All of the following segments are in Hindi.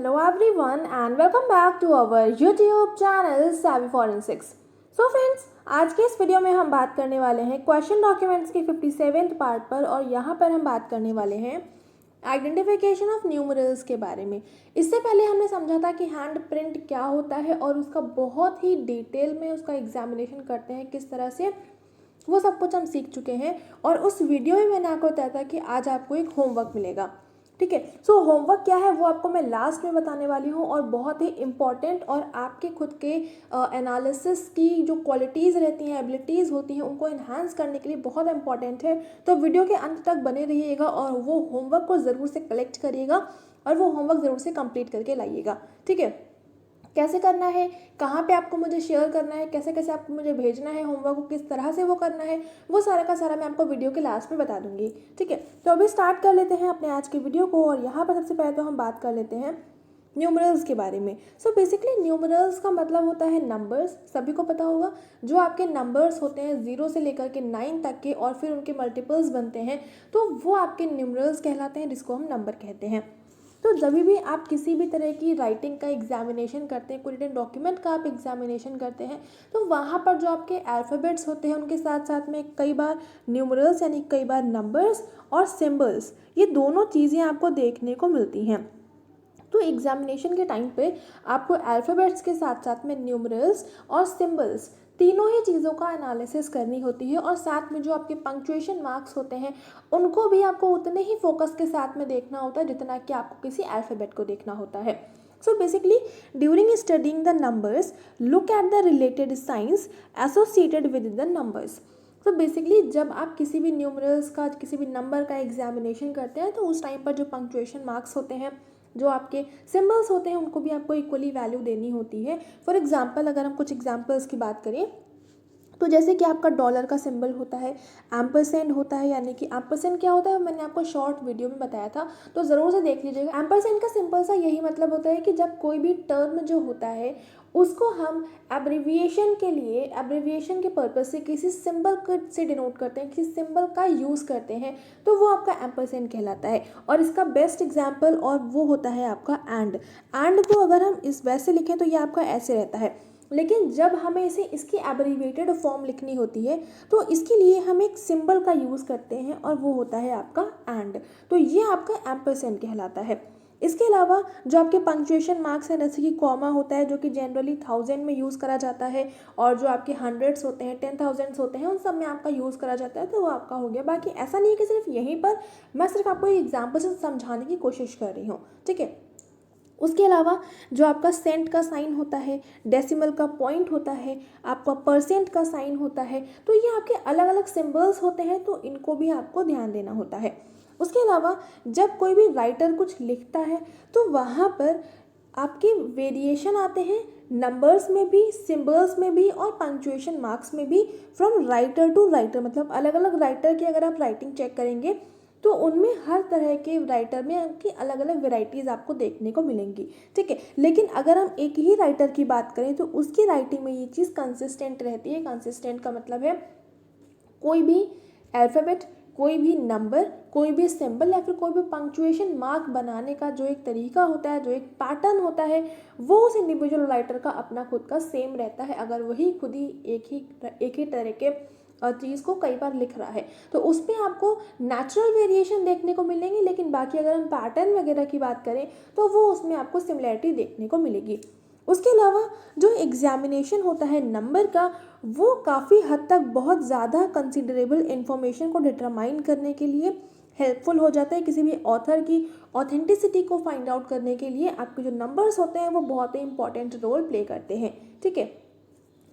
Hello everyone and welcome back to our YouTube channel Savvy Forensics. So friends, आज के इस वीडियो में हम बात करने वाले हैं क्वेश्चन डॉक्यूमेंट्स के 57th पार्ट पर और यहाँ पर हम बात करने वाले हैं आइडेंटिफिकेशन ऑफ न्यूमरल्स के बारे में। इससे पहले हमने समझा था कि हैंड प्रिंट क्या होता है और उसका बहुत ही डिटेल में उसका एग्जामिनेशन करते हैं किस तरह से, वो सब कुछ हम सीख चुके हैं। और उस वीडियो में मैंने आपको बताया था कि आज आपको एक होमवर्क मिलेगा, ठीक है। सो होमवर्क क्या है वो आपको मैं लास्ट में बताने वाली हूँ और बहुत ही इम्पॉर्टेंट और आपके खुद के एनालिसिस की जो क्वालिटीज़ रहती हैं, एबिलिटीज़ होती हैं, उनको इन्हांस करने के लिए बहुत इंपॉर्टेंट है। तो वीडियो के अंत तक बने रहिएगा और वो होमवर्क को ज़रूर से कलेक्ट करिएगा और वो होमवर्क ज़रूर से कंप्लीट करके लाइएगा, ठीक है। कैसे करना है, कहाँ पे आपको मुझे शेयर करना है, कैसे कैसे आपको मुझे भेजना है, होमवर्क को किस तरह से वो करना है, वो सारा का सारा मैं आपको वीडियो के लास्ट में बता दूंगी, ठीक है। तो अभी स्टार्ट कर लेते हैं अपने आज के वीडियो को। और यहाँ पर सबसे पहले तो हम बात कर लेते हैं न्यूमरल्स के बारे में। सो बेसिकली न्यूमरल्स का मतलब होता है नंबर्स, सभी को पता होगा। जो आपके नंबर्स होते हैं 0 से लेकर के 9 तक के और फिर उनके मल्टीपल्स बनते हैं, तो वो आपके न्यूमरल्स कहलाते हैं, जिसको हम नंबर कहते हैं। तो जब भी आप किसी भी तरह की राइटिंग का एग्जामिनेशन करते हैं, कोई रिटन डॉक्यूमेंट का आप एग्जामिनेशन करते हैं, तो वहाँ पर जो आपके अल्फ़ाबेट्स होते हैं उनके साथ साथ में कई बार न्यूमरल्स यानी कई बार नंबर्स और सिंबल्स, ये दोनों चीज़ें आपको देखने को मिलती हैं। तो एग्जामिनेशन के टाइम पे आपको अल्फ़ाबेट्स के साथ साथ में न्यूमरल्स और सिंबल्स तीनों ही चीज़ों का एनालिसिस करनी होती है। और साथ में जो आपके पंक्चुएशन मार्क्स होते हैं उनको भी आपको उतने ही फोकस के साथ में देखना होता है जितना कि आपको किसी अल्फ़ाबेट को देखना होता है। So basically during studying the numbers look at the related science associated with the numbers. तो बेसिकली जब आप किसी भी न्यूमरल्स का, किसी भी नंबर का एग्जामिनेशन करते हैं, तो उस टाइम पर जो पंक्चुएशन मार्क्स होते हैं, जो आपके सिंबल्स होते हैं, उनको भी आपको इक्वली वैल्यू देनी होती है। फॉर एग्जांपल अगर हम कुछ एग्जांपल्स की बात करें, तो जैसे कि आपका डॉलर का सिंबल होता है, एम्परसेंड होता है, यानी कि एम्परसेंड क्या होता है मैंने आपको शॉर्ट वीडियो में बताया था, तो ज़रूर से देख लीजिएगा। एम्परसेंड का सिंपल सा यही मतलब होता है कि जब कोई भी टर्म जो होता है उसको हम एब्रिविएशन के लिए, एब्रिविएशन के पर्पज से किसी सिंबल से डिनोट करते हैं, किसी सिंबल का यूज़ करते हैं, तो वो आपका एम्परसेंड कहलाता है। और इसका बेस्ट एग्जाम्पल और वो होता है आपका एंड को अगर हम इस वैसे लिखें तो ये आपका ऐसे रहता है, लेकिन जब हमें इसे इसकी एब्रीवेटेड फॉर्म लिखनी होती है तो इसके लिए हम एक सिंबल का यूज़ करते हैं और वो होता है आपका एंड। तो ये आपका एम्परसेंड कहलाता है। इसके अलावा जो आपके पंक्चुएशन मार्क्स हैं, जैसे कि कॉमा होता है जो कि जनरली 1000 में यूज़ करा जाता है, और जो आपके हंड्रेड्स होते हैं, 10,000 होते हैं, उन सब में आपका यूज़ करा जाता है, तो वो आपका हो गया। बाकी ऐसा नहीं है कि सिर्फ यहीं पर, मैं सिर्फ आपको एग्जाम्पल से समझाने की कोशिश कर रही हूँ, ठीक है। उसके अलावा जो आपका सेंट का साइन होता है, डेसिमल का पॉइंट होता है, आपका परसेंट का साइन होता है, तो ये आपके अलग अलग सिंबल्स होते हैं, तो इनको भी आपको ध्यान देना होता है। उसके अलावा जब कोई भी राइटर कुछ लिखता है तो वहाँ पर आपके वेरिएशन आते हैं, नंबर्स में भी, सिंबल्स में भी और पंक्चुएशन मार्क्स में भी, फ्रॉम राइटर टू राइटर। मतलब अलग अलग राइटर की अगर आप राइटिंग चेक करेंगे तो उनमें हर तरह के राइटर में आपकी अलग अलग वेराइटीज़ आपको देखने को मिलेंगी, ठीक है। लेकिन अगर हम एक ही राइटर की बात करें तो उसकी राइटिंग में ये चीज़ कंसिस्टेंट रहती है। कंसिस्टेंट का मतलब है कोई भी अल्फ़ाबेट, कोई भी नंबर, कोई भी सिंबल या फिर कोई भी पंक्चुएशन मार्क बनाने का जो एक तरीका होता है, जो एक पैटर्न होता है, वो उस इंडिविजुअल राइटर का अपना खुद का सेम रहता है। अगर वही खुद ही एक ही तरह के चीज़ को कई बार लिख रहा है तो उसमें आपको नेचुरल वेरिएशन देखने को मिलेंगे, लेकिन बाकी अगर हम पैटर्न वगैरह की बात करें तो वो उसमें आपको सिमिलैरिटी देखने को मिलेगी। उसके अलावा जो एग्जामिनेशन होता है नंबर का, वो काफ़ी हद तक बहुत ज़्यादा कंसिडरेबल इन्फॉर्मेशन को डिटरमाइन करने के लिए हेल्पफुल हो जाता है। किसी भी ऑथर की ऑथेंटिसिटी को फाइंड आउट करने के लिए आपके जो नंबर्स होते हैं वो बहुत ही इंपॉर्टेंट रोल प्ले करते हैं, ठीक है।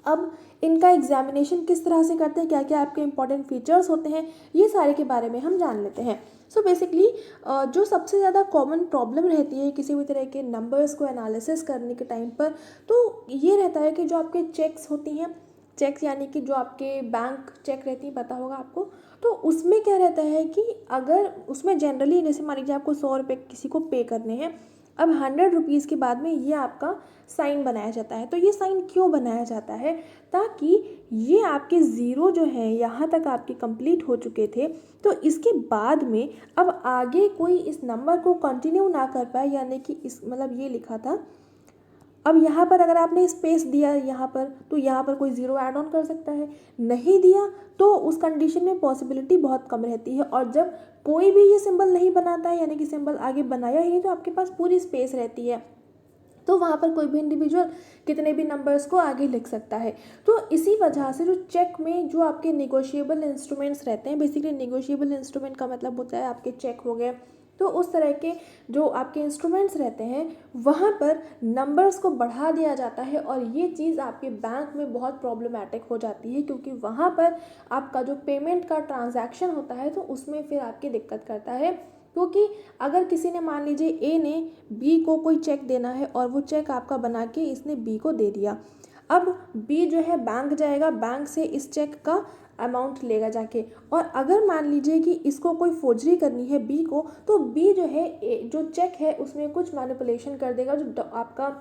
अब इनका एग्जामिनेशन किस तरह से करते हैं, क्या क्या आपके इंपॉर्टेंट फीचर्स होते हैं, ये सारे के बारे में हम जान लेते हैं। सो बेसिकली जो सबसे ज़्यादा कॉमन प्रॉब्लम रहती है किसी भी तरह के नंबर्स को एनालिसिस करने के टाइम पर, तो ये रहता है कि जो आपके चेक्स होती हैं, चेक्स यानी कि जो आपके बैंक चेक रहती है, पता होगा आपको, तो उसमें क्या रहता है कि अगर उसमें जनरली जैसे मान लीजिए आपको 100 रुपये किसी को पे करने हैं, अब 100 रुपीज़ के बाद में ये आपका साइन बनाया जाता है। तो ये साइन क्यों बनाया जाता है? ताकि ये आपके ज़ीरो जो है यहाँ तक आपके कंप्लीट हो चुके थे, तो इसके बाद में अब आगे कोई इस नंबर को कंटिन्यू ना कर पाए, यानी कि इस मतलब ये लिखा था, अब यहाँ पर अगर आपने स्पेस दिया यहाँ पर, तो यहाँ पर कोई ज़ीरो ऐड ऑन कर सकता है, नहीं दिया तो उस कंडीशन में पॉसिबिलिटी बहुत कम रहती है। और जब कोई भी ये सिंबल नहीं बनाता है, यानी कि सिंबल आगे बनाया ही नहीं, तो आपके पास पूरी स्पेस रहती है, तो वहाँ पर कोई भी इंडिविजुअल कितने भी नंबर्स को आगे लिख सकता है। तो इसी वजह से जो चेक में जो आपके नेगोशिएबल इंस्ट्रूमेंट्स रहते हैं, बेसिकली नेगोशिएबल इंस्ट्रूमेंट का मतलब होता है आपके चेक हो गए, तो उस तरह के जो आपके इंस्ट्रूमेंट्स रहते हैं वहाँ पर नंबर्स को बढ़ा दिया जाता है। और ये चीज़ आपके बैंक में बहुत प्रॉब्लमेटिक हो जाती है, क्योंकि वहाँ पर आपका जो पेमेंट का ट्रांजैक्शन होता है तो उसमें फिर आपकी दिक्कत करता है। क्योंकि अगर किसी ने, मान लीजिए ए ने बी को कोई चेक देना है और वो चेक आपका बना के इसने बी को दे दिया, अब बी जो है बैंक जाएगा, बैंक से इस चेक का अमाउंट लेगा जाके, और अगर मान लीजिए कि इसको कोई फोर्जरी करनी है बी को, तो बी जो है जो चेक है उसमें कुछ मैनिपुलेशन कर देगा, जो आपका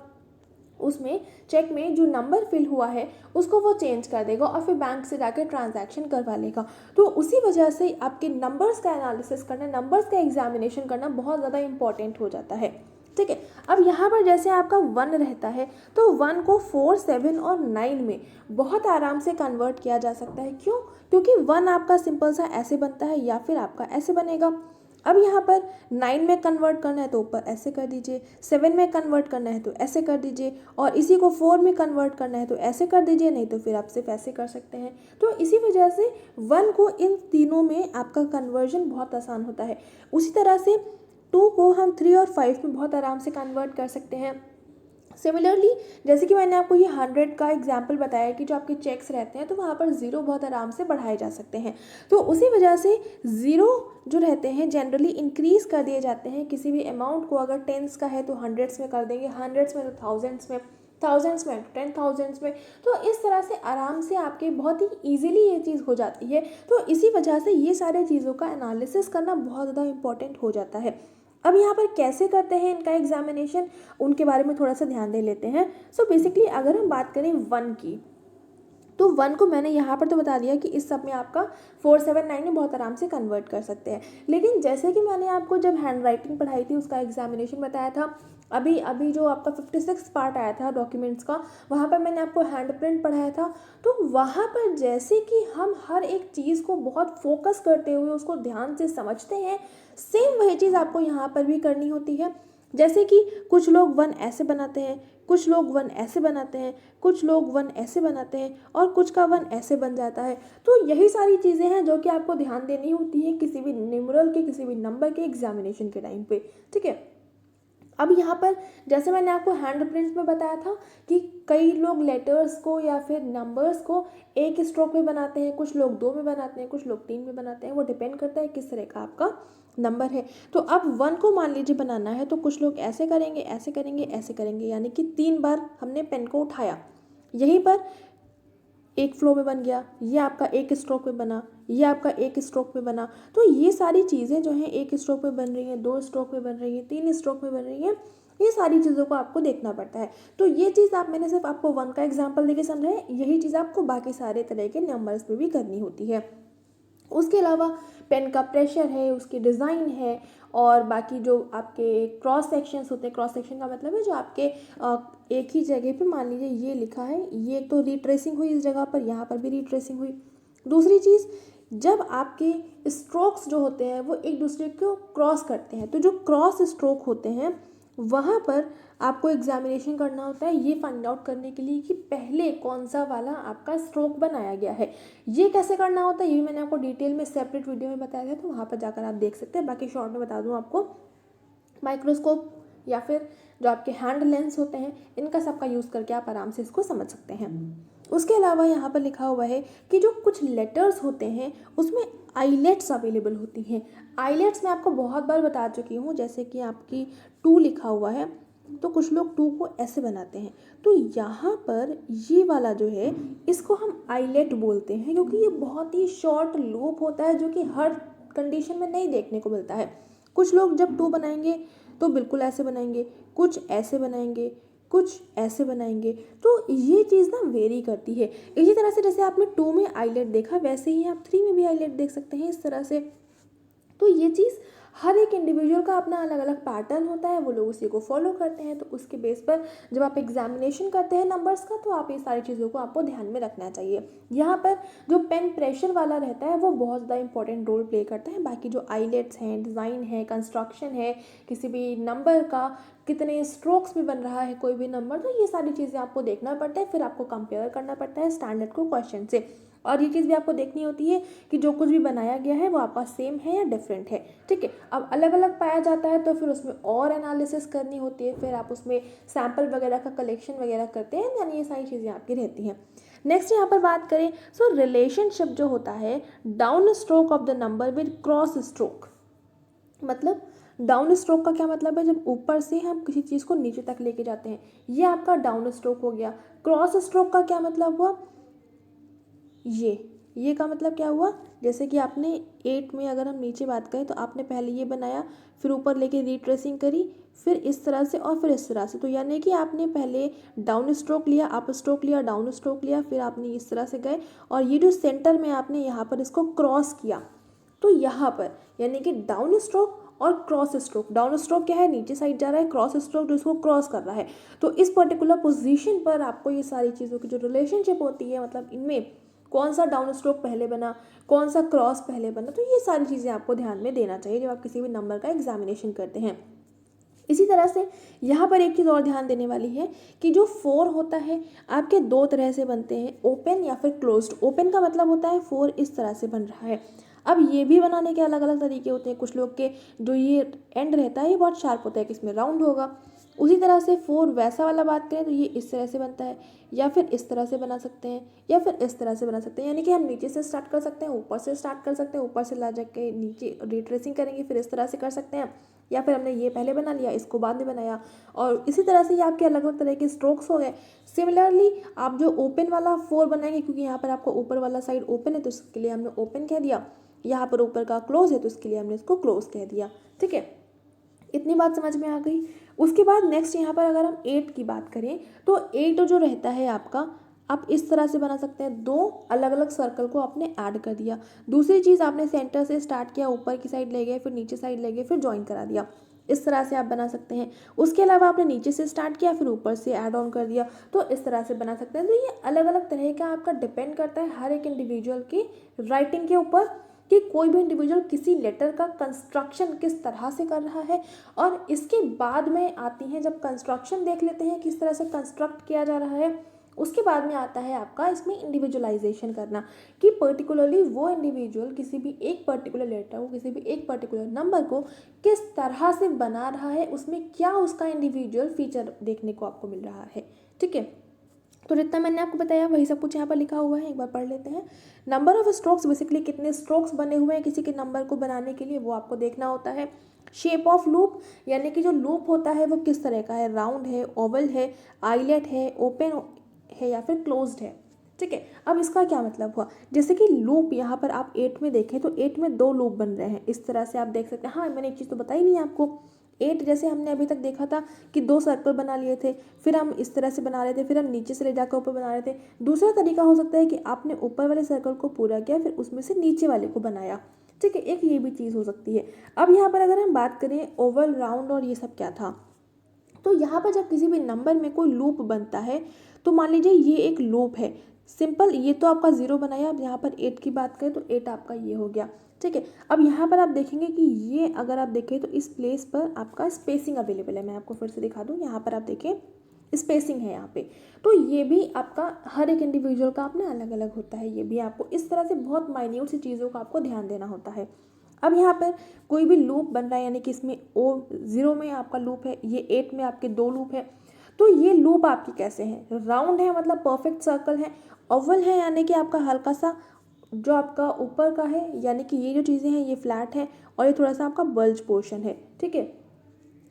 उसमें चेक में जो नंबर फिल हुआ है उसको वो चेंज कर देगा और फिर बैंक से जाकर ट्रांजैक्शन करवा लेगा। तो उसी वजह से आपके नंबर्स का एनालिसिस करना, नंबर्स का एग्जामिनेशन करना बहुत ज़्यादा इंपॉर्टेंट हो जाता है। ठीक है, अब यहाँ पर जैसे आपका 1 रहता है, तो 1 को 4, 7 और 9 में बहुत आराम से कन्वर्ट किया जा सकता है। क्यों? क्योंकि 1 आपका सिंपल सा ऐसे बनता है या फिर आपका ऐसे बनेगा। अब यहाँ पर 9 में कन्वर्ट करना है तो ऊपर ऐसे कर दीजिए, 7 में कन्वर्ट करना है तो ऐसे कर दीजिए, और इसी को 4 में कन्वर्ट करना है तो ऐसे कर दीजिए, नहीं तो फिर आप सिर्फ ऐसे कर सकते हैं। तो इसी वजह से 1 को इन तीनों में आपका कन्वर्जन बहुत आसान होता है। उसी तरह से 2 को हम 3 और 5 में बहुत आराम से कन्वर्ट कर सकते हैं। सिमिलरली, जैसे कि मैंने आपको ये 100 का एग्जाम्पल बताया कि जो आपके चेक्स रहते हैं तो वहाँ पर ज़ीरो बहुत आराम से बढ़ाए जा सकते हैं। तो उसी वजह से ज़ीरो जो रहते हैं जनरली इंक्रीज़ कर दिए जाते हैं। किसी भी अमाउंट को अगर टेंस का है तो हंड्रेड्स में कर देंगे, हंड्रेड्स में तो थाउजेंड्स में, थाउजेंड्स में तो 10,000s में। तो इस तरह से आराम से आपके बहुत ही ईजिली ये चीज़ हो जाती है। तो इसी वजह से ये सारे चीज़ों का एनालिसिस करना बहुत ज़्यादा इंपॉर्टेंट हो जाता है। अब यहाँ पर कैसे करते हैं इनका एग्जामिनेशन, उनके बारे में थोड़ा सा ध्यान दे लेते हैं। सो बेसिकली अगर हम बात करें 1 की, तो 1 को मैंने यहाँ पर तो बता दिया कि इस सब में आपका 4, 7, 9 में बहुत आराम से कन्वर्ट कर सकते हैं। लेकिन जैसे कि मैंने आपको जब हैंड राइटिंग पढ़ाई थी उसका एग्जामिनेशन बताया था, अभी जो आपका 56 पार्ट आया था डॉक्यूमेंट्स का, वहाँ पर मैंने आपको हैंड प्रिंट पढ़ाया था। तो वहाँ पर जैसे कि हम हर एक चीज़ को बहुत फोकस करते हुए उसको ध्यान से समझते हैं, सेम वही चीज़ आपको यहाँ पर भी करनी होती है। जैसे कि कुछ लोग 1 ऐसे बनाते हैं, कुछ लोग 1 ऐसे बनाते हैं, कुछ लोग 1 ऐसे बनाते हैं, और कुछ का 1 ऐसे बन जाता है। तो यही सारी चीज़ें हैं जो कि आपको ध्यान देनी होती है किसी भी न्यूमेरल के, किसी भी नंबर के एग्जामिनेशन के टाइम पे। ठीक है, अब यहाँ पर जैसे मैंने आपको हैंड प्रिंट में बताया था कि कई लोग लेटर्स को या फिर नंबर्स को एक स्ट्रोक में बनाते हैं, कुछ लोग 2 में बनाते हैं, कुछ लोग 3 में बनाते हैं, वो डिपेंड करता है किस तरह का आपका नंबर है। तो अब 1 को मान लीजिए बनाना है तो कुछ लोग ऐसे करेंगे, ऐसे करेंगे, ऐसे करेंगे, यानी कि 3 बार हमने पेन को उठाया, यहीं पर एक फ्लो में बन गया, ये आपका एक स्ट्रोक में बना, ये आपका एक स्ट्रोक में बना। तो ये सारी चीज़ें जो हैं एक स्ट्रोक में बन रही हैं, 2 स्ट्रोक में बन रही हैं, 3 स्ट्रोक में बन रही हैं, ये सारी चीज़ों को आपको देखना पड़ता है। तो ये चीज़ मैंने सिर्फ आपको 1 का एग्जाम्पल देके समझा है, यही चीज़ आपको बाकी सारे तरह के नंबर्स पे भी करनी होती है। उसके अलावा पेन का प्रेशर है, उसकी डिज़ाइन है, और बाकी जो आपके क्रॉस सेक्शंस होते हैं, क्रॉस सेक्शन का मतलब है जो आपके एक ही जगह पे, मान लीजिए ये लिखा है, ये तो रीट्रेसिंग हुई इस जगह पर, यहाँ पर भी रीट्रेसिंग हुई। दूसरी चीज़, जब आपके स्ट्रोक्स जो होते हैं वो एक दूसरे को क्रॉस करते हैं, तो जो क्रॉस स्ट्रोक होते हैं वहाँ पर आपको एग्जामिनेशन करना होता है ये फाइंड आउट करने के लिए कि पहले कौन सा वाला आपका स्ट्रोक बनाया गया है। ये कैसे करना होता है ये भी मैंने आपको डिटेल में सेपरेट वीडियो में बताया था, तो वहाँ पर जाकर आप देख सकते हैं। बाकी शॉर्ट में बता दूँ आपको, माइक्रोस्कोप या फिर जो आपके हैंड लेंस होते हैं, इनका सबका यूज़ करके आप आराम से इसको समझ सकते हैं। उसके अलावा यहाँ पर लिखा हुआ है कि जो कुछ लेटर्स होते हैं उसमें आईलेट्स अवेलेबल होती हैं। आईलेट्स मैं आपको बहुत बार बता चुकी हूँ, जैसे कि आपकी 2 लिखा हुआ है तो कुछ लोग 2 को ऐसे बनाते हैं, तो यहाँ पर ये वाला जो है इसको हम आईलेट बोलते हैं, क्योंकि ये बहुत ही शॉर्ट लूप होता है जो कि हर कंडीशन में नहीं देखने को मिलता है। कुछ लोग जब 2 बनाएंगे तो बिल्कुल ऐसे बनाएंगे, कुछ ऐसे बनाएंगे, कुछ ऐसे बनाएंगे। तो ये चीज़ ना वेरी करती है। इसी तरह से जैसे आपने 2 में आईलेट देखा, वैसे ही आप 3 में भी आईलेट देख सकते हैं इस तरह से। तो ये चीज़ हर एक इंडिविजुअल का अपना अलग अलग पैटर्न होता है, वो लोग उसी को फॉलो करते हैं। तो उसके बेस पर जब आप एग्जामिनेशन करते हैं नंबर्स का, तो आप ये सारी चीज़ों को आपको ध्यान में रखना चाहिए। यहाँ पर जो पेन प्रेशर वाला रहता है वो बहुत ज़्यादा इंपॉर्टेंट रोल प्ले करता है। बाकी जो आईलेट्स हैं, डिज़ाइन है, कंस्ट्रक्शन है, किसी भी नंबर का कितने स्ट्रोक्स में बन रहा है कोई भी नंबर, तो ये सारी चीज़ें आपको देखना पड़ता है। फिर आपको कंपेयर करना पड़ता है स्टैंडर्ड को क्वेश्चन से। और ये चीज़ भी आपको देखनी होती है कि जो कुछ भी बनाया गया है वो आपका सेम है या डिफरेंट है। ठीक है, अब अलग अलग पाया जाता है तो फिर उसमें और एनालिसिस करनी होती है, फिर आप उसमें सैम्पल वगैरह का कलेक्शन वगैरह करते हैं, यानी ये सारी चीज़ें आपकी रहती हैं। नेक्स्ट यहाँ पर बात करें, सो रिलेशनशिप जो होता है down stroke of the number with cross stroke. मतलब डाउन स्ट्रोक का क्या मतलब है, जब ऊपर से हम किसी चीज़ को नीचे तक लेके जाते हैं, ये आपका डाउन स्ट्रोक हो गया। क्रॉस स्ट्रोक का क्या मतलब हुआ, ये का मतलब क्या हुआ, जैसे कि आपने 8 में अगर हम नीचे बात करें तो आपने पहले ये बनाया, फिर ऊपर लेके रीट्रेसिंग करी, फिर इस तरह से और फिर इस तरह से। तो यानी कि आपने पहले डाउन स्ट्रोक लिया, अप स्ट्रोक लिया, डाउन स्ट्रोक लिया, फिर आपने इस तरह से गए और ये जो सेंटर में आपने यहाँ पर इसको क्रॉस किया। तो यहाँ पर यानी कि डाउन स्ट्रोक और क्रॉस स्ट्रोक, डाउन स्ट्रोक क्या है, नीचे साइड जा रहा है, क्रॉस स्ट्रोक जो इसको क्रॉस कर रहा है। तो इस पर्टिकुलर पोजीशन पर आपको ये सारी चीज़ों की जो रिलेशनशिप होती है, मतलब इनमें कौन सा डाउन स्ट्रोक पहले बना, कौन सा क्रॉस पहले बना, तो ये सारी चीज़ें आपको ध्यान में देना चाहिए जब आप किसी भी नंबर का एग्जामिनेशन करते हैं। इसी तरह से यहाँ पर एक चीज़ और ध्यान देने वाली है कि जो 4 होता है आपके 2 तरह से बनते हैं, ओपन या फिर क्लोज्ड। ओपन का मतलब होता है 4 इस तरह से बन रहा है। अब ये भी बनाने के अलग अलग तरीके होते हैं। कुछ लोग के जो ये एंड रहता है ये बहुत शार्प होता है कि इसमें राउंड होगा। उसी तरह से 4 वैसा वाला बात करें तो ये इस तरह से बनता है, या फिर इस तरह से बना सकते हैं, या फिर इस तरह से बना सकते हैं। यानी कि हम नीचे से स्टार्ट कर सकते हैं, ऊपर से स्टार्ट कर सकते हैं, ऊपर से ला जाके नीचे रिट्रेसिंग करेंगे, फिर इस तरह से कर सकते हैं, या फिर हमने ये पहले बना लिया, इसको बाद में बनाया। और इसी तरह से ये आपके अलग अलग तरह के स्ट्रोक्स हो गए। सिमिलरली आप जो ओपन वाला 4 बनाएंगे, क्योंकि यहाँ पर आपको ऊपर वाला साइड ओपन है तो इसके लिए हमने ओपन कह दिया, यहाँ पर ऊपर का क्लोज है तो इसके लिए हमने इसको क्लोज कह दिया। ठीक है, इतनी बात समझ में आ गई। उसके बाद नेक्स्ट यहाँ पर अगर हम 8 की बात करें तो 8 जो रहता है आपका, आप इस तरह से बना सकते हैं, 2 अलग अलग सर्कल को आपने ऐड कर दिया। दूसरी चीज़, आपने सेंटर से स्टार्ट किया, ऊपर की साइड ले गए, फिर नीचे साइड ले गए, फिर ज्वाइन करा दिया। इस तरह से आप बना सकते हैं। उसके अलावा आपने नीचे से स्टार्ट किया, फिर ऊपर से ऐड ऑन कर दिया, तो इस तरह से बना सकते हैं। तो ये अलग अलग तरह का आपका डिपेंड करता है हर एक इंडिविजुअल की राइटिंग के ऊपर, कि कोई भी इंडिविजुअल किसी लेटर का कंस्ट्रक्शन किस तरह से कर रहा है। और इसके बाद में आती हैं, जब कंस्ट्रक्शन देख लेते हैं किस तरह से कंस्ट्रक्ट किया जा रहा है, उसके बाद में आता है आपका इसमें इंडिविजुअलाइजेशन करना, कि पर्टिकुलरली वो इंडिविजुअल किसी भी एक पर्टिकुलर लेटर को, किसी भी एक पर्टिकुलर नंबर को किस तरह से बना रहा है, उसमें क्या उसका इंडिविजुअल फीचर देखने को आपको मिल रहा है। ठीक है, तो जितना मैंने आपको बताया वही सब कुछ यहाँ पर लिखा हुआ है, एक बार पढ़ लेते हैं। नंबर ऑफ स्ट्रोक्स, बेसिकली कितने स्ट्रोक्स बने हुए हैं किसी के नंबर को बनाने के लिए, वो आपको देखना होता है। शेप ऑफ लूप, यानी कि जो लूप होता है वो किस तरह का है, राउंड है, ओवल है, आइलेट है, ओपन है या फिर क्लोज्ड है। ठीक है, अब इसका क्या मतलब हुआ, जैसे कि लूप यहाँ पर आप 8 में देखें तो 8 में 2 लूप बन रहे हैं, इस तरह से आप देख सकते हैं। हाँ, मैंने एक चीज़ तो बताई नहीं आपको, 8 जैसे हमने अभी तक देखा था कि 2 सर्कल बना लिए थे, फिर हम इस तरह से बना रहे थे, फिर हम नीचे से ले जाकर ऊपर बना रहे थे। दूसरा तरीका हो सकता है कि आपने ऊपर वाले सर्कल को पूरा किया, फिर उसमें से नीचे वाले को बनाया। ठीक है, एक ये भी चीज़ हो सकती है। अब यहाँ पर अगर हम बात करें ओवल, राउंड और ये सब क्या था, तो यहाँ पर जब किसी भी नंबर में कोई लूप बनता है, तो मान लीजिए ये एक लूप है सिंपल, ये तो आपका 0 बनाया। अब यहाँ पर 8 की बात करें तो 8 आपका ये हो गया। ठीक है, अब यहाँ पर आप देखेंगे कि ये अगर आप देखें तो इस प्लेस पर आपका स्पेसिंग अवेलेबल है। मैं आपको फिर से दिखा दूँ, यहाँ पर आप देखें स्पेसिंग है यहाँ पे, तो ये भी आपका हर एक इंडिविजुअल का अपना अलग अलग होता है। ये भी आपको इस तरह से बहुत माइन्यूट सी चीज़ों का आपको ध्यान देना होता है। अब यहाँ पर कोई भी लूप बन रहा है, यानी कि इसमें 0 में आपका लूप है, ये 8 में आपके 2 लूप है, तो ये लूप आपके कैसे हैं, राउंड है मतलब परफेक्ट सर्कल है, ओवल है यानी कि आपका हल्का सा जो आपका ऊपर का है, यानी कि ये जो चीज़ें हैं ये फ्लैट है, और ये थोड़ा सा आपका बल्ज पोर्शन है। ठीक है,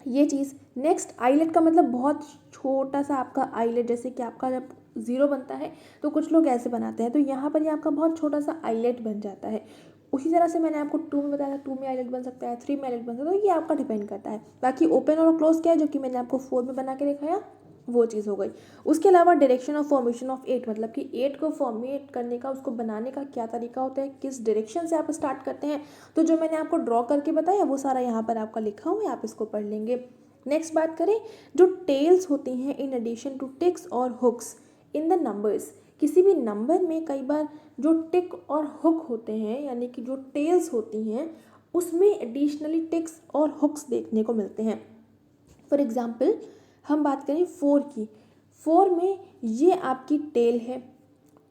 ये चीज़। नेक्स्ट, आईलेट का मतलब बहुत छोटा सा आपका आईलेट, जैसे कि आपका जब 0 बनता है तो कुछ लोग ऐसे बनाते हैं, तो यहाँ पर ये आपका बहुत छोटा सा आईलेट बन जाता है। उसी तरह से मैंने आपको 2 में बताया था, 2 में आइलेट बन सकता है, 3 में आइलेट बन सकता है, तो ये आपका डिपेंड करता है। बाकी ओपन और क्लोज क्या है, जो कि मैंने आपको 4 में बना के दिखाया, वो चीज़ हो गई। उसके अलावा डायरेक्शन ऑफ फॉर्मेशन ऑफ 8, मतलब कि 8 को फॉर्मेट करने का, उसको बनाने का क्या तरीका होता है, किस डायरेक्शन से आप स्टार्ट करते हैं, तो जो मैंने आपको ड्रॉ करके बताया वो सारा यहाँ पर आपका लिखा हुआ है, आप इसको पढ़ लेंगे। नेक्स्ट बात करें, जो टेल्स होती हैं इन एडिशन टू टिक्स और हुक्स इन द नंबर्स, किसी भी नंबर में कई बार जो टिक और हुक होते हैं, यानी कि जो टेल्स होती हैं, उसमें एडिशनली टिक्स और हुक्स देखने को मिलते हैं। फॉर एग्जाम्पल हम बात करें 4 की, 4 में ये आपकी टेल है।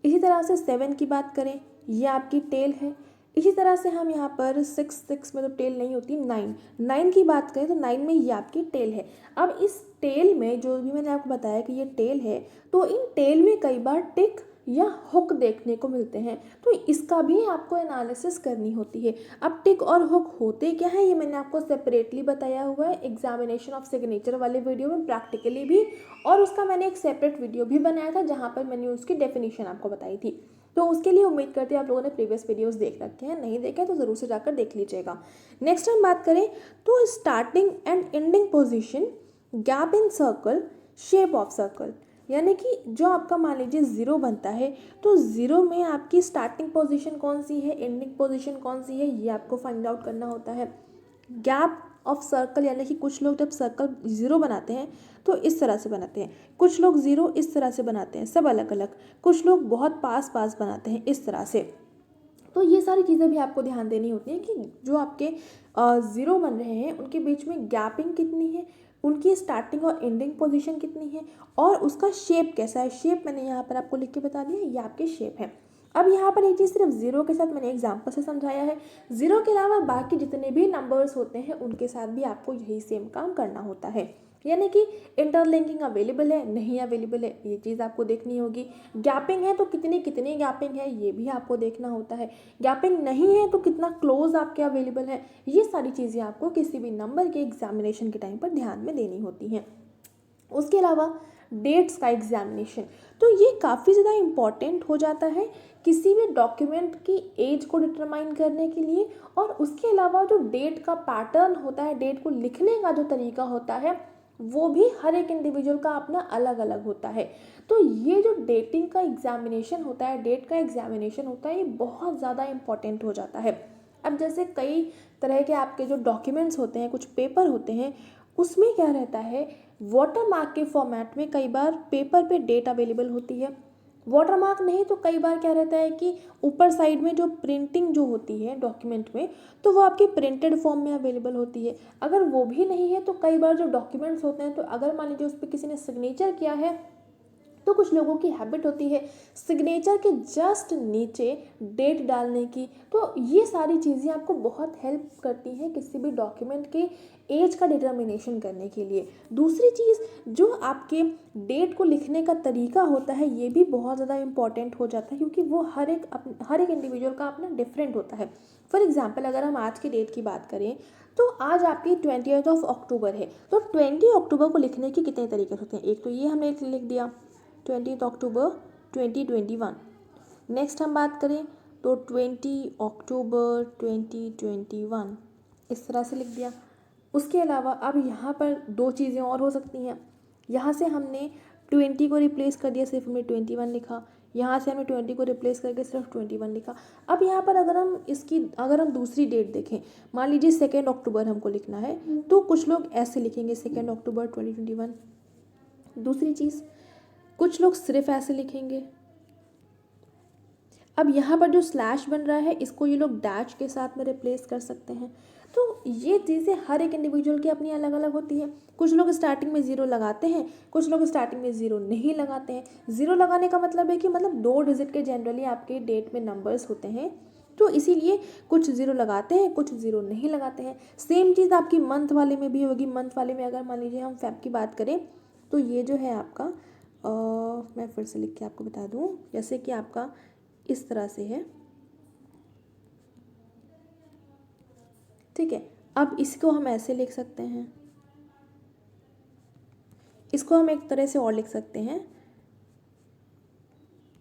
इसी तरह से 7 की बात करें, ये आपकी टेल है। इसी तरह से हम यहाँ पर 6 में तो टेल नहीं होती, 9 की बात करें तो 9 में ये आपकी टेल है। अब इस टेल में जो भी मैंने आपको बताया कि ये टेल है, तो इन टेल में कई बार टिक या हुक देखने को मिलते हैं, तो इसका भी आपको एनालिसिस करनी होती है। अब टिक और हुक होते क्या है, ये मैंने आपको सेपरेटली बताया हुआ है एग्जामिनेशन ऑफ सिग्नेचर वाले वीडियो में प्रैक्टिकली भी, और उसका मैंने एक सेपरेट वीडियो भी बनाया था जहाँ पर मैंने उसकी डेफिनेशन आपको बताई थी। तो उसके लिए उम्मीद करते हैं आप लोगों ने प्रीवियस वीडियोस देख रखे हैं, नहीं देखे तो ज़रूर से जाकर देख लीजिएगा। नेक्स्ट हम बात करें तो starting and ending position, gap in circle, shape of circle, यानी कि जो आपका मान लीजिए 0 बनता है, तो 0 में आपकी स्टार्टिंग पोजीशन कौन सी है, एंडिंग पोजीशन कौन सी है, ये आपको फाइंड आउट करना होता है। गैप ऑफ सर्कल, यानी कि कुछ लोग जब सर्कल 0 बनाते हैं तो इस तरह से बनाते हैं, कुछ लोग 0 इस तरह से बनाते हैं, सब अलग अलग, कुछ लोग बहुत पास पास बनाते हैं इस तरह से। तो ये सारी चीज़ें भी आपको ध्यान देनी होती है कि जो आपके 0 बन रहे हैं उनके बीच में गैपिंग कितनी है, उनकी स्टार्टिंग और एंडिंग पोजीशन कितनी है, और उसका शेप कैसा है। शेप मैंने यहाँ पर आपको लिख के बता दिया, ये आपके शेप है। अब यहाँ पर एक चीज़ सिर्फ 0 के साथ मैंने एग्जाम्पल से समझाया है, 0 के अलावा बाकी जितने भी नंबर्स होते हैं उनके साथ भी आपको यही सेम काम करना होता है, यानी कि इंटरलिंकिंग अवेलेबल है नहीं अवेलेबल है, ये चीज़ आपको देखनी होगी। गैपिंग है तो कितनी कितनी गैपिंग है, ये भी आपको देखना होता है। गैपिंग नहीं है तो कितना क्लोज आपके अवेलेबल है, ये सारी चीज़ें आपको किसी भी नंबर के एग्जामिनेशन के टाइम पर ध्यान में देनी होती हैं। उसके अलावा डेट्स का एग्जामिनेशन, तो ये काफ़ी ज़्यादा इम्पॉर्टेंट हो जाता है किसी भी डॉक्यूमेंट की एज को डिटरमाइन करने के लिए, और उसके अलावा जो डेट का पैटर्न होता है, डेट को लिखने का जो तरीका होता है, वो भी हर एक इंडिविजुअल का अपना अलग अलग होता है। तो ये जो डेटिंग का एग्जामिनेशन होता है, डेट का एग्जामिनेशन होता है, ये बहुत ज़्यादा इम्पॉर्टेंट हो जाता है। अब जैसे कई तरह के आपके जो डॉक्यूमेंट्स होते हैं, कुछ पेपर होते हैं, उसमें क्या रहता है, वाटरमार्क के फॉर्मेट में कई बार पेपर पे डेट अवेलेबल होती है। वाटरमार्क नहीं तो कई बार क्या रहता है कि ऊपर साइड में जो प्रिंटिंग जो होती है डॉक्यूमेंट में, तो वो आपकी प्रिंटेड फॉर्म में अवेलेबल होती है। अगर वो भी नहीं है तो कई बार जो डॉक्यूमेंट्स होते हैं, तो अगर मान लीजिए उस पर किसी ने सिग्नेचर किया है, तो कुछ लोगों की हैबिट होती है सिग्नेचर के जस्ट नीचे डेट डालने की। तो ये सारी चीज़ें आपको बहुत हेल्प करती हैं किसी भी डॉक्यूमेंट के एज का डिटर्मिनेशन करने के लिए। दूसरी चीज़, जो आपके डेट को लिखने का तरीका होता है, ये भी बहुत ज़्यादा इम्पॉर्टेंट हो जाता है, क्योंकि वो हर एक इंडिविजुअल का अपना डिफरेंट होता है। फॉर एग्जाम्पल अगर हम आज की डेट की बात करें, तो आज आपकी 20 अक्टूबर है, तो 20 अक्टूबर को लिखने के कितने तरीके होते हैं। एक तो ये हमने लिख दिया 20 अक्टूबर 2021। नेक्स्ट हम बात करें तो 20 अक्टूबर 2021, इस तरह से लिख दिया। उसके अलावा अब यहाँ पर 2 चीज़ें और हो सकती हैं। यहाँ से हमने 20 को रिप्लेस कर दिया, सिर्फ हमने 21 लिखा। यहाँ से हमने 20 को रिप्लेस करके सिर्फ 21 लिखा। अब यहाँ पर अगर हम दूसरी डेट देखें, मान लीजिए 2 अक्टूबर हमको लिखना है, तो कुछ लोग ऐसे लिखेंगे 2 अक्टूबर 2021। दूसरी चीज़, कुछ लोग सिर्फ ऐसे लिखेंगे। अब यहाँ पर जो स्लैश बन रहा है, इसको ये लोग डैश के साथ में रिप्लेस कर सकते हैं। तो ये चीज़ें हर एक इंडिविजुअल की अपनी अलग अलग होती है। कुछ लोग स्टार्टिंग में 0 लगाते हैं, कुछ लोग स्टार्टिंग में 0 नहीं लगाते हैं। 0 लगाने का मतलब है कि 2 डिजिट के जनरली आपके डेट में नंबर्स होते हैं, तो इसीलिए कुछ 0 लगाते हैं, कुछ 0 नहीं लगाते हैं। सेम चीज़ आपकी मंथ वाले में भी होगी। मंथ वाले में अगर मान लीजिए हम फेब की बात करें, तो ये जो है आपका मैं फिर से लिख के आपको बता दूं, जैसे कि आपका इस तरह से है, ठीक है। अब इसको हम ऐसे लिख सकते हैं, इसको हम एक तरह से और लिख सकते हैं,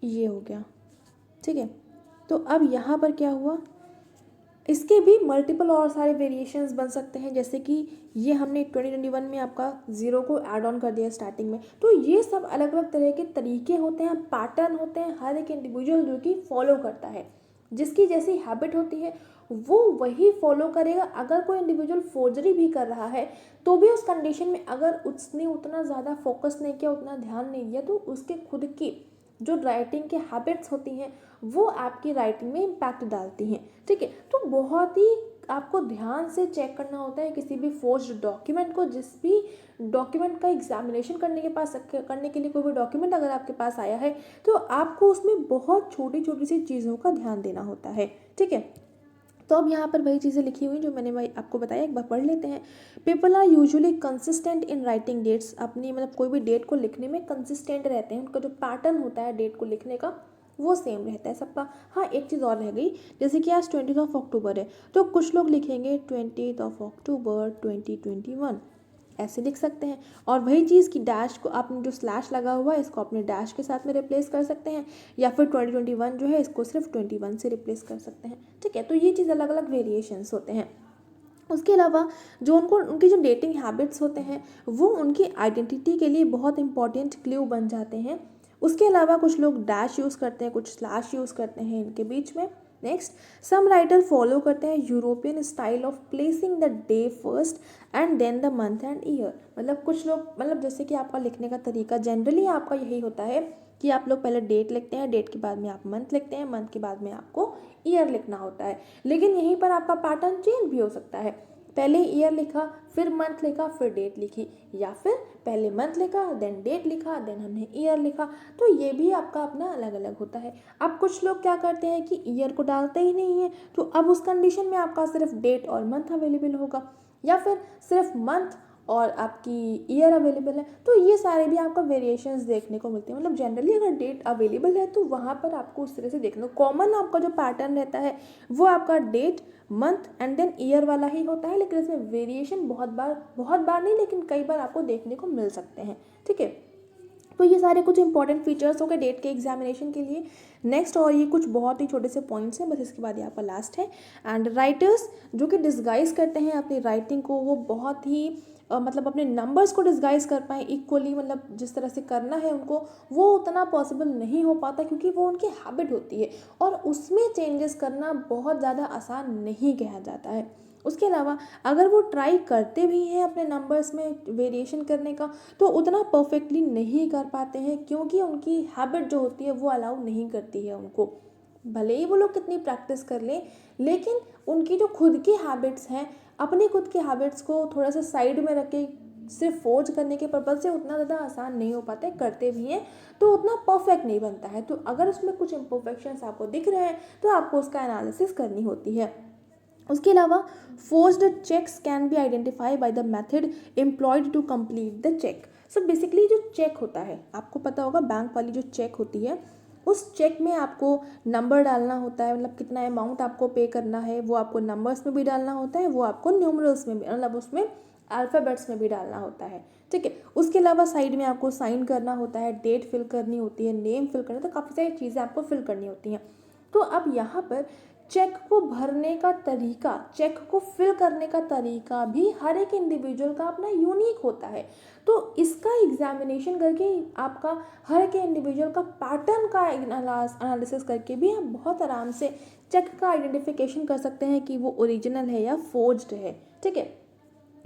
ये हो गया, ठीक है। तो अब यहाँ पर क्या हुआ, इसके भी मल्टीपल और सारे वेरिएशंस बन सकते हैं, जैसे कि ये हमने 2021 में आपका 0 को ऐड ऑन कर दिया स्टार्टिंग में। तो ये सब अलग अलग तरह के तरीके होते हैं, पैटर्न होते हैं, हर एक इंडिविजुअल जो कि फॉलो करता है, जिसकी जैसी हैबिट होती है वो वही फॉलो करेगा। अगर कोई इंडिविजुअल फोर्जरी भी कर रहा है तो भी उस कंडीशन में अगर उसने उतना ज़्यादा फोकस नहीं किया, उतना ध्यान नहीं दिया, तो उसके खुद की जो राइटिंग के हैबिट्स होती हैं वो आपकी राइटिंग में इम्पैक्ट डालती हैं। ठीक है, तो बहुत ही आपको ध्यान से चेक करना होता है किसी भी फोर्स्ड डॉक्यूमेंट को। जिस भी डॉक्यूमेंट का एग्जामिनेशन करने के लिए कोई भी डॉक्यूमेंट अगर आपके पास आया है तो आपको उसमें बहुत छोटी छोटी सी चीज़ों का ध्यान देना होता है। ठीक है, तो अब यहाँ पर वही चीज़ें लिखी हुई जो मैंने भाई आपको बताया, एक बार पढ़ लेते हैं। People are usually consistent in writing dates, अपनी मतलब कोई भी डेट को लिखने में कंसिस्टेंट रहते हैं, उनका जो पैटर्न होता है डेट को लिखने का वो सेम रहता है सबका। हाँ, एक चीज़ और रह गई, जैसे कि आज 20 अक्टूबर है तो कुछ लोग लिखेंगे 20 अक्टूबर 2021, ऐसे लिख सकते हैं। और वही चीज़ की डैश को आपने जो स्लैश लगा हुआ है इसको अपने डैश के साथ में रिप्लेस कर सकते हैं, या फिर 2021 जो है इसको सिर्फ 21 से रिप्लेस कर सकते हैं। ठीक है, तो ये चीज़ अलग अलग वेरिएशंस होते हैं। उसके अलावा जो उनकी जो डेटिंग हैबिट्स होते हैं वो उनकी आइडेंटिटी के लिए बहुत इंपॉर्टेंट क्ल्यू बन जाते हैं। उसके अलावा कुछ लोग डैश यूज़ करते हैं, कुछ स्लैश यूज़ करते हैं इनके बीच में। नेक्स्ट, सम राइटर फॉलो करते हैं European style of placing the day first and then the month and year. मतलब कुछ लोग, मतलब जैसे कि आपका लिखने का तरीका जनरली आपका यही होता है कि आप लोग पहले डेट लिखते हैं, डेट के बाद में आप मंथ लिखते हैं, मंथ के बाद में आपको ईयर लिखना होता है। लेकिन यहीं पर आपका पैटर्न चेंज भी हो सकता है, पहले ईयर लिखा, फिर मंथ लिखा, फिर डेट लिखी, या फिर पहले मंथ लिखा देन डेट लिखा देन हमने ईयर लिखा। तो ये भी आपका अपना अलग अलग होता है। अब कुछ लोग क्या करते हैं कि ईयर को डालते ही नहीं है, तो अब उस कंडीशन में आपका सिर्फ डेट और मंथ अवेलेबल होगा, या फिर सिर्फ मंथ और आपकी ईयर अवेलेबल है। तो ये सारे भी आपका वेरिएशंस देखने को मिलते हैं। मतलब जनरली अगर डेट अवेलेबल है तो वहाँ पर आपको उस तरह से देखना, कॉमन आपका जो पैटर्न रहता है वो आपका date, month and then year वाला ही होता है। लेकिन इसमें वेरिएशन बहुत बार नहीं, लेकिन कई बार आपको देखने को मिल सकते हैं। ठीक है, तो ये सारे कुछ इंपॉर्टेंट फीचर्स हो गए डेट के एग्जामिनेशन के लिए। नेक्स्ट, और ये कुछ बहुत ही छोटे से पॉइंट्स हैं, बस इसके बाद ये आपका लास्ट है। एंड राइटर्स जो कि डिस्गाइज करते हैं अपनी राइटिंग को, वो बहुत ही मतलब अपने नंबर्स को डिस्गाइज कर पाएँ इक्वली, मतलब जिस तरह से करना है उनको वो उतना पॉसिबल नहीं हो पाता, क्योंकि वो उनकी हैबिट होती है और उसमें चेंजेस करना बहुत ज़्यादा आसान नहीं कहा जाता है। उसके अलावा अगर वो ट्राई करते भी हैं अपने नंबर्स में वेरिएशन करने का तो उतना परफेक्टली नहीं कर पाते हैं, क्योंकि उनकी हैबिट जो होती है वो अलाउ नहीं करती है उनको। भले ही वो लोग कितनी प्रैक्टिस कर लें, लेकिन उनकी जो खुद की हैबिट्स हैं, अपनी खुद की हैबिट्स को थोड़ा सा साइड में रख के सिर्फ फोर्ज करने के पर्पज़ से उतना ज़्यादा आसान नहीं हो पाता है। करते भी हैं तो उतना परफेक्ट नहीं बनता है। तो अगर उसमें कुछ इम्परफेक्शंस आपको दिख रहे हैं तो आपको उसका एनालिसिस करनी होती है। उसके अलावा forced checks can be identify by the method employed to complete the check. So basically जो चेक होता है, आपको पता होगा बैंक वाली जो चेक होती है, उस चेक में आपको नंबर डालना होता है, मतलब कितना अमाउंट आपको पे करना है वो आपको नंबर्स में भी डालना होता है, वो आपको न्यूमरल्स में भी, मतलब उसमें अल्फ़ाबेट्स में भी डालना होता है। ठीक है, उसके अलावा साइड में आपको साइन करना होता है, डेट फिल करनी होती है, नेम फिल करना, तो काफ़ी सारी चीज़ें आपको फिल करनी होती हैं। तो अब यहाँ पर चेक को भरने का तरीका, चेक को फिल करने का तरीका भी हर एक इंडिविजुअल का अपना यूनिक होता है। तो इसका एग्जामिनेशन करके आपका हर एक इंडिविजुअल का पैटर्न का एनालिसिस करके भी आप बहुत आराम से चेक का आइडेंटिफिकेशन कर सकते हैं कि वो ओरिजिनल है या फोर्ज्ड है। ठीक है,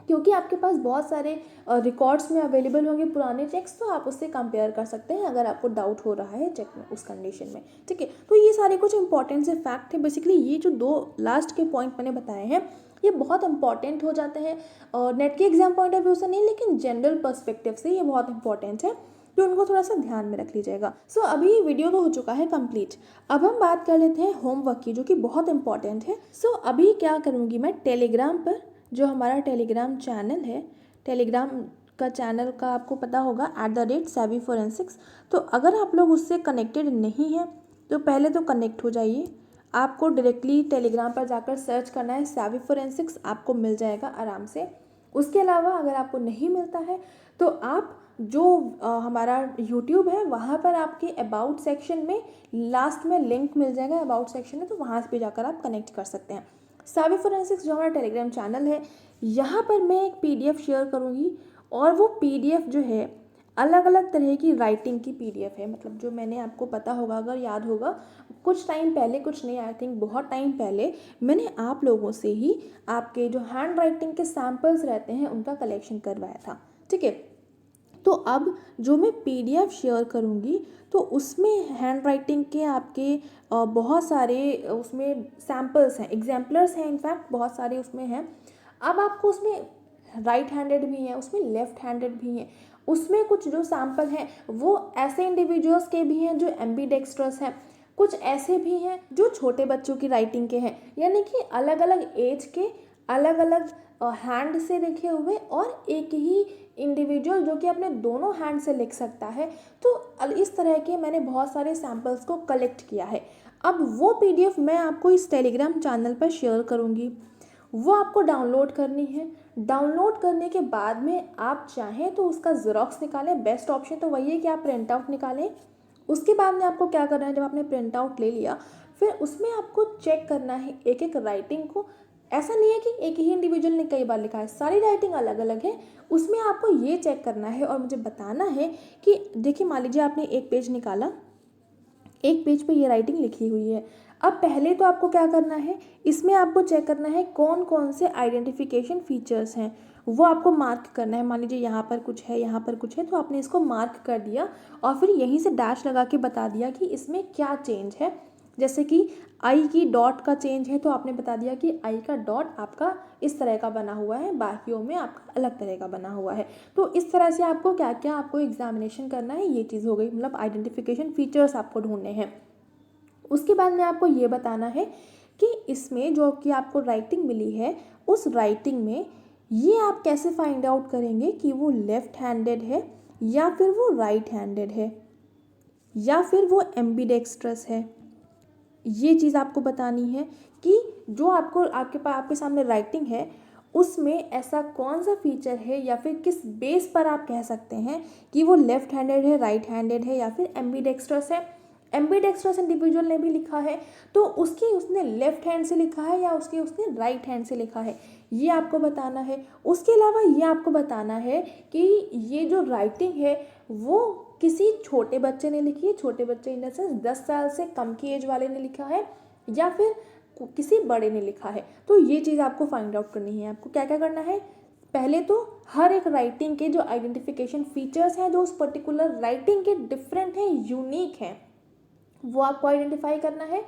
क्योंकि आपके पास बहुत सारे रिकॉर्ड्स में अवेलेबल होंगे पुराने चेक्स, तो आप उससे कंपेयर कर सकते हैं अगर आपको डाउट हो रहा है चेक में उस कंडीशन में। ठीक है, तो ये सारे कुछ इंपॉर्टेंट से फैक्ट है। बेसिकली ये जो दो लास्ट के पॉइंट मैंने बताए हैं ये बहुत इंपॉर्टेंट हो जाते हैं, और नेट के एग्जाम पॉइंट ऑफ व्यू से नहीं, लेकिन जनरल पर्सपेक्टिव से ये बहुत इंपॉर्टेंट है, तो उनको थोड़ा सा ध्यान में रख लीजिएगा। सो अभी वीडियो तो हो चुका है कंप्लीट। अब हम बात कर लेते हैं होमवर्क की, जो कि बहुत इंपॉर्टेंट है। सो अभी क्या करूँगी मैं, टेलीग्राम पर जो हमारा टेलीग्राम चैनल है, टेलीग्राम का चैनल का आपको पता होगा @savvyforensics। तो अगर आप लोग उससे कनेक्टेड नहीं हैं तो पहले तो कनेक्ट हो जाइए। आपको डायरेक्टली टेलीग्राम पर जाकर सर्च करना है savvy forensics, आपको मिल जाएगा आराम से। उसके अलावा अगर आपको नहीं मिलता है तो आप जो हमारा यूट्यूब है वहाँ पर आपके अबाउट सेक्शन में लास्ट में लिंक मिल जाएगा, अबाउट सेक्शन है, तो वहाँ पे जाकर आप कनेक्ट कर सकते हैं। सावी फोरेंसिक्स जो हमारा टेलीग्राम चैनल है, यहाँ पर मैं एक पीडीएफ शेयर करूँगी और वो पीडीएफ जो है अलग अलग तरह की राइटिंग की पीडीएफ है। मतलब जो मैंने आपको पता होगा, अगर याद होगा, कुछ टाइम पहले, कुछ नहीं, आई थिंक बहुत टाइम पहले मैंने आप लोगों से ही आपके जो हैंड राइटिंग के सैम्पल्स रहते हैं उनका कलेक्शन करवाया था। ठीक है, तो अब जो मैं पीडीएफ शेयर करूँगी तो उसमें हैंड राइटिंग के आपके बहुत सारे उसमें सैम्पल्स हैं, एग्जाम्पलर्स हैं, इनफैक्ट बहुत सारे उसमें हैं। अब आपको उसमें राइट हैंडेड भी हैं, उसमें लेफ्ट हैंडेड भी हैं, उसमें कुछ जो सैम्पल हैं वो ऐसे इंडिविजुअल्स के भी हैं जो एम्बीडेक्स्ट्रस हैं, कुछ ऐसे भी हैं जो छोटे बच्चों की राइटिंग के हैं, यानी कि अलग अलग एज के, अलग अलग हैंड से लिखे हुए और एक ही इंडिविजुअल जो कि अपने दोनों हैंड से लिख सकता है। तो इस तरह के मैंने बहुत सारे सैम्पल्स को कलेक्ट किया है। अब वो पीडीएफ मैं आपको इस टेलीग्राम चैनल पर शेयर करूँगी, वो आपको डाउनलोड करनी है। डाउनलोड करने के बाद में आप चाहें तो उसका ज़ेरॉक्स निकालें, बेस्ट ऑप्शन तो वही है कि आप प्रिंट आउट निकालें। उसके बाद में आपको क्या करना है, जब आपने प्रिंट आउट ले लिया फिर उसमें आपको चेक करना है एक एक राइटिंग को। ऐसा नहीं है कि एक ही इंडिविजुअल ने कई बार लिखा है, सारी राइटिंग अलग अलग है। उसमें आपको ये चेक करना है और मुझे बताना है कि देखिए, मान लीजिए आपने एक पेज निकाला, एक पेज पे ये राइटिंग लिखी हुई है। अब पहले तो आपको क्या करना है, इसमें आपको चेक करना है कौन कौन से आइडेंटिफिकेशन फीचर्स हैं, वो आपको मार्क करना है। मान लीजिए यहाँ पर कुछ है, यहाँ पर कुछ है, तो आपने इसको मार्क कर दिया और फिर यहीं से डैश लगा के बता दिया कि इसमें क्या चेंज है। जैसे कि आई की डॉट का चेंज है तो आपने बता दिया कि आई का डॉट आपका इस तरह का बना हुआ है, बाकियों में आपका अलग तरह का बना हुआ है। तो इस तरह से आपको क्या क्या आपको एग्जामिनेशन करना है, ये चीज़ हो गई, मतलब आइडेंटिफिकेशन फीचर्स आपको ढूंढने हैं। उसके बाद में आपको ये बताना है कि इसमें जो कि आपको राइटिंग मिली है, उस राइटिंग में ये आप कैसे फाइंड आउट करेंगे कि वो लेफ्ट हैंडेड है या फिर वो राइट हैंडेड है या फिर वो एम्बीडेक्स्ट्रस है। ये चीज़ आपको बतानी है कि जो आपके सामने राइटिंग है उसमें ऐसा कौन सा फीचर है या फिर किस बेस पर आप कह सकते हैं कि वो लेफ्ट हैंडेड है, राइट हैंडेड है या फिर एम्बीडेक्स्ट्रस है। एम्बीडेक्स्ट्रस इंडिविजुअल ने भी लिखा है तो उसने लेफ्ट हैंड से लिखा है या उसने राइट हैंड से लिखा है, ये आपको बताना है। उसके अलावा ये आपको बताना है कि ये जो राइटिंग है वो किसी छोटे बच्चे ने लिखी है, छोटे बच्चे इन द सेंस 10 साल से कम की एज वाले ने लिखा है या फिर किसी बड़े ने लिखा है। तो ये चीज़ आपको फाइंड आउट करनी है। आपको क्या क्या करना है, पहले तो हर एक राइटिंग के जो आइडेंटिफिकेशन फीचर्स हैं जो उस पर्टिकुलर राइटिंग के डिफरेंट हैं, यूनिक हैं, वो आपको आइडेंटिफाई करना है।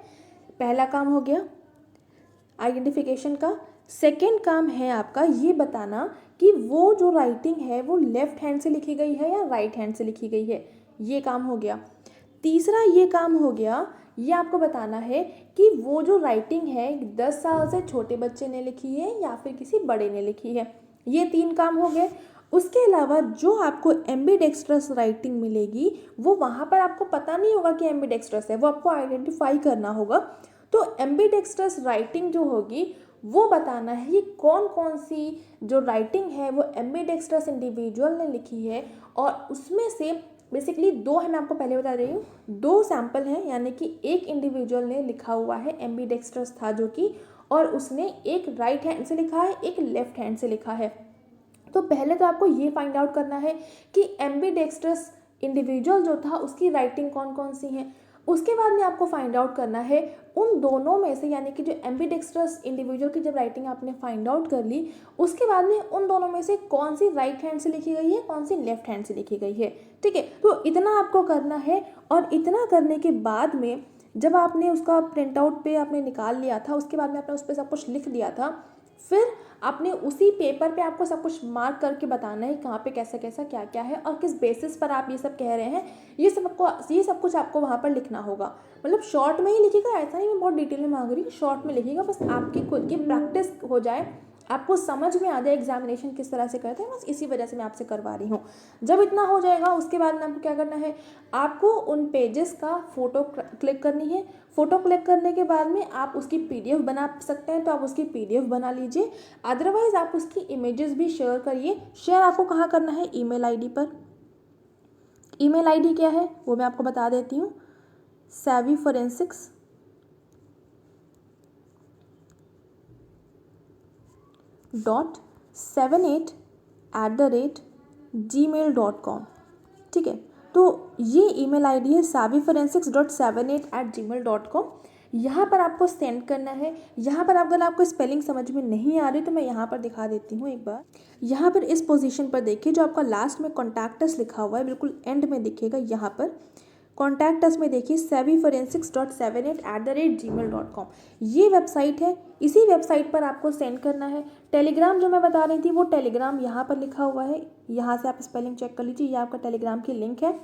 पहला काम हो गया आइडेंटिफिकेशन का। सेकेंड काम है आपका ये बताना कि वो जो राइटिंग है वो लेफ्ट हैंड से लिखी गई है या राइट हैंड से लिखी गई है, ये काम हो गया। तीसरा ये काम हो गया, ये आपको बताना है कि वो जो राइटिंग है 10 साल से छोटे बच्चे ने लिखी है या फिर किसी बड़े ने लिखी है, ये 3 काम हो गए। उसके अलावा जो आपको एम्बीडेक्स्ट्रस राइटिंग मिलेगी वो वहाँ पर आपको पता नहीं होगा कि एम्बीडेक्स्ट्रस है, वो आपको आइडेंटिफाई करना होगा। तो एम्बीडेक्स्ट्रस राइटिंग जो होगी वो बताना है कि कौन कौन सी जो राइटिंग है वो एम्बीडेक्स्ट्रस इंडिविजुअल ने लिखी है और उसमें से बेसिकली 2 है, मैं आपको पहले बता रही हूँ, 2 सैम्पल हैं, यानी कि एक इंडिविजुअल ने लिखा हुआ है एम्बीडेक्स्ट्रस था जो कि, और उसने एक राइट हैंड से लिखा है, एक लेफ्ट हैंड से लिखा है। तो पहले तो आपको ये फाइंड आउट करना है कि एम्बीडेक्स्ट्रस इंडिविजुअल जो था उसकी राइटिंग कौन कौन सी हैं। उसके बाद में आपको फाइंड आउट करना है उन दोनों में से, यानी कि जो एम्बीडेक्स्ट्रस इंडिविजुअल की जब राइटिंग आपने फाइंड आउट कर ली उसके बाद में उन दोनों में से कौन सी राइट हैंड से लिखी गई है, कौन सी लेफ्ट हैंड से लिखी गई है। ठीक है, तो इतना आपको करना है। और इतना करने के बाद में जब आपने उसका प्रिंट आउट पे आपने निकाल लिया था, उसके बाद में आपने उस पर सब कुछ लिख दिया था, फिर आपने उसी पेपर पे आपको सब कुछ मार्क करके बताना है कहाँ पे कैसा कैसा क्या क्या है और किस बेसिस पर आप ये सब कह रहे हैं, ये सब कुछ आपको वहाँ पर लिखना होगा। मतलब शॉर्ट में ही लिखिएगा, ऐसा नहीं मैं बहुत डिटेल में मांग रही हूँ, शॉर्ट में लिखिएगा, बस आपकी खुद की प्रैक्टिस हो जाए, आपको समझ में आ जाए एग्जामिनेशन किस तरह से करते हैं, बस इसी वजह से मैं आपसे करवा रही हूँ। जब इतना हो जाएगा उसके बाद में आपको क्या करना है, आपको उन पेजेस का फ़ोटो क्लिक करनी है। फ़ोटो क्लिक करने के बाद में आप उसकी पीडीएफ बना सकते हैं तो आप उसकी पीडीएफ बना लीजिए, अदरवाइज़ आप उसकी इमेजेस भी शेयर करिए। शेयर आपको कहाँ करना है, ईमेल आईडी पर। ईमेल आईडी क्या है वो मैं आपको बता देती हूँ, savvyforensics savvyforensics.78@gmail.com। ठीक है, तो ये ईमेल आईडी है savvyforensics.78@gmail.com। यहाँ पर आपको सेंड करना है। यहाँ पर अगर आपको स्पेलिंग समझ में नहीं आ रही तो मैं यहाँ पर दिखा देती हूँ एक बार। यहाँ पर इस पोजीशन पर देखिए, जो आपका लास्ट में कॉन्टैक्ट अस लिखा हुआ है बिल्कुल एंड में दिखेगा। यहाँ पर कॉन्टैक्ट अस में देखिए savvyforensics.78@gmail.com। ये वेबसाइट है, इसी वेबसाइट पर आपको सेंड करना है। टेलीग्राम जो मैं बता रही थी वो टेलीग्राम यहाँ पर लिखा हुआ है, यहाँ से आप स्पेलिंग चेक कर लीजिए। ये आपका टेलीग्राम की लिंक है,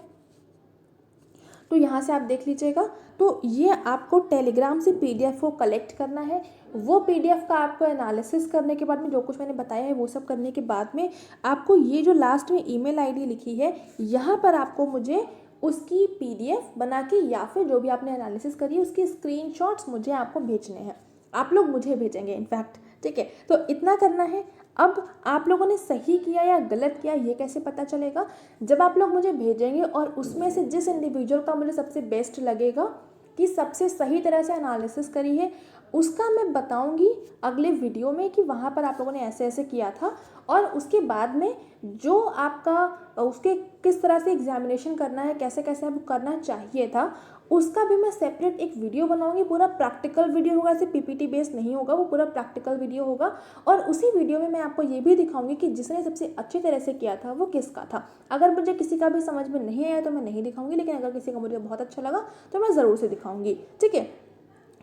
तो यहाँ से आप देख लीजिएगा। तो ये आपको टेलीग्राम से पीडीएफ को कलेक्ट करना है। वो पीडीएफ का आपको एनालिसिस करने के बाद में, जो कुछ मैंने बताया है वो सब करने के बाद में, आपको ये जो लास्ट में ईमेल आईडी लिखी है यहाँ पर आपको मुझे उसकी पीडीएफ बना के या फिर जो भी आपने एनालिसिस करी है उसकी स्क्रीनशॉट्स मुझे आपको भेजने हैं। आप लोग मुझे भेजेंगे इनफैक्ट, ठीक है। तो इतना करना है। अब आप लोगों ने सही किया या गलत किया ये कैसे पता चलेगा? जब आप लोग मुझे भेजेंगे और उसमें से जिस इंडिविजुअल का मुझे सबसे बेस्ट लगेगा कि सबसे सही तरह से एनालिसिस करी है, उसका मैं बताऊंगी अगले वीडियो में कि वहाँ पर आप लोगों ने ऐसे ऐसे किया था। और उसके बाद में जो आपका उसके किस तरह से एग्जामिनेशन करना है, कैसे कैसे आपको करना चाहिए था, उसका भी मैं सेपरेट एक वीडियो बनाऊंगी। पूरा प्रैक्टिकल वीडियो होगा, ऐसे पीपीटी बेस्ड नहीं होगा, वो पूरा प्रैक्टिकल वीडियो होगा। और उसी वीडियो में मैं आपको ये भी दिखाऊंगी कि जिसने सबसे अच्छी तरह से किया था वो किसका था। अगर मुझे किसी का भी समझ में नहीं आया तो मैं नहीं दिखाऊंगी, लेकिन अगर किसी का मुझे बहुत अच्छा लगा तो मैं ज़रूर से दिखाऊंगी, ठीक है।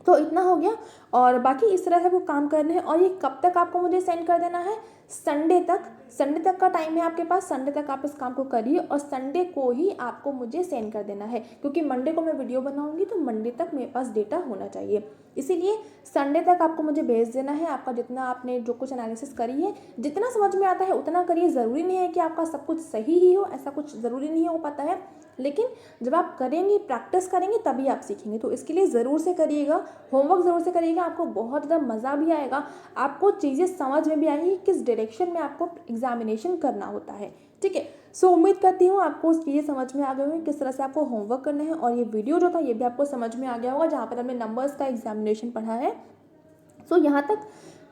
तो इतना हो गया। और बाकी इस तरह से वो काम करना है। और ये कब तक आपको मुझे सेंड कर देना है? संडे तक। संडे तक का टाइम है आपके पास। संडे तक आप इस काम को करिए और संडे को ही आपको मुझे सेंड कर देना है, क्योंकि मंडे को मैं वीडियो बनाऊंगी तो मंडे तक मेरे पास डेटा होना चाहिए। इसीलिए संडे तक आपको मुझे भेज देना है। आपका जितना आपने जो कुछ एनालिसिस करी है, जितना समझ में आता है उतना करिए। ज़रूरी नहीं है कि आपका सब कुछ सही ही हो, ऐसा कुछ ज़रूरी नहीं हो पाता है, लेकिन जब आप करेंगे, प्रैक्टिस करेंगे तभी आप सीखेंगे। तो इसके लिए ज़रूर से करिएगा, होमवर्क ज़रूर से करिएगा। आपको बहुत ज़्यादा मज़ा भी आएगा, आपको चीज़ें समझ में भी आएंगी किस डायरेक्शन में आपको एग्जामिनेशन करना होता है, ठीक है। सो उम्मीद करती हूँ आपको चीज़ें समझ में आ गई होंगी, किस तरह से आपको होमवर्क करना है। और ये वीडियो जो था ये भी आपको समझ में आ गया होगा, जहाँ पर हमने नंबर्स का एग्जामिनेशन पढ़ा है। सो यहाँ तक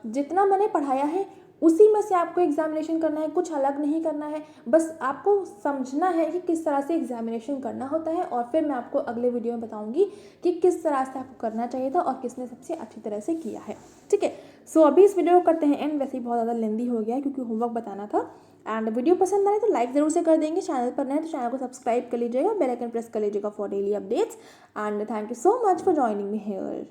जितना मैंने पढ़ाया है उसी में से आपको एग्जामिनेशन करना है, कुछ अलग नहीं करना है। बस आपको समझना है कि किस तरह से एग्जामिनेशन करना होता है। और फिर मैं आपको अगले वीडियो में बताऊंगी कि किस तरह से आपको करना चाहिए था और किसने सबसे अच्छी तरह से किया है, ठीक है। सो अभी इस वीडियो को करते हैं एंड। वैसे ही बहुत ज़्यादा लेंदी हो गया है क्योंकि होमवर्क बताना था। एंड वीडियो पसंद आए तो लाइक ज़रूर से कर देंगे। चैनल पर नए तो चैनल को सब्सक्राइब कर लीजिएगा, बेल आइकन प्रेस कर लीजिएगा for daily updates. And thank you so much for joining me here.